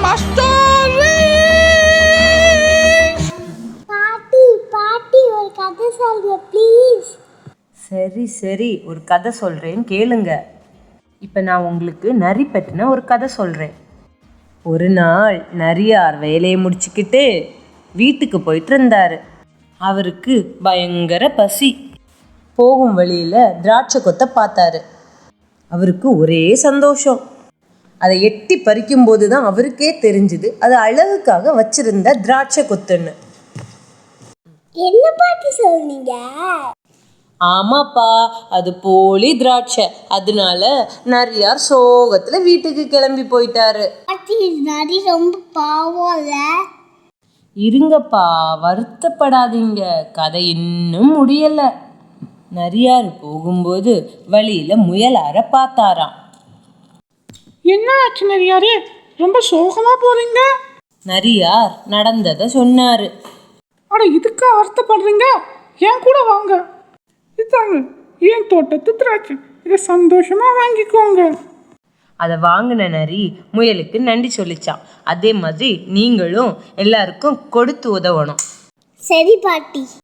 பாட்டி பாட்டி ஒரு கதை சொல்லுங்க ப்ளீஸ். சரி சரி, ஒரு கதை சொல்கிறேன் கேளுங்க. இப்போ நான் உங்களுக்கு நரி பற்றின ஒரு கதை சொல்கிறேன். ஒரு நாள் நரியார் வேலையை முடிச்சுக்கிட்டு வீட்டுக்கு போயிட்டு இருந்தார். அவருக்கு பயங்கர பசி. போகும் வழியில் திராட்சை கொத்தை பார்த்தாரு. அவருக்கு ஒரே சந்தோஷம். அதை எட்டி பறிக்கும்போது தான் அவருக்கே தெரிஞ்சுது அது அழகுக்காக வச்சிருந்த திராட்சை கொத்துன்னு. என்ன பாட்டி சொல்றீங்க? ஆமாப்பா, அது போலி திராட்சை. அதனால நரியார் சோகத்தில் வீட்டுக்கு கிளம்பி போயிட்டாரு. பாட்டி நரி ரொம்ப பாவம்ல. இருங்கப்பா, வருத்தப்படாதீங்க, கதை இன்னும் முடியலை. நரியார் போகும்போது வழியில் முயலார பார்த்தாராம். என்ன ஆச்சு நரியாரே, ரொம்ப சோகமா போறீங்க? நரியார் நடந்ததை சொன்னாரு. அட, இதுக்கா வருத்தப்படுறீங்க? ஏன் கூட வாங்க, இதாங்க ஏன் தோட்டத்து திராட்சை, இதை சந்தோஷமா வாங்கிக்கோங்க. அதை வாங்கின நரி முயலுக்கு நன்றி சொல்லிச்சான். அதே மாதிரி நீங்களும் எல்லாருக்கும் கொடுத்து உதவணும். சரி பாட்டி.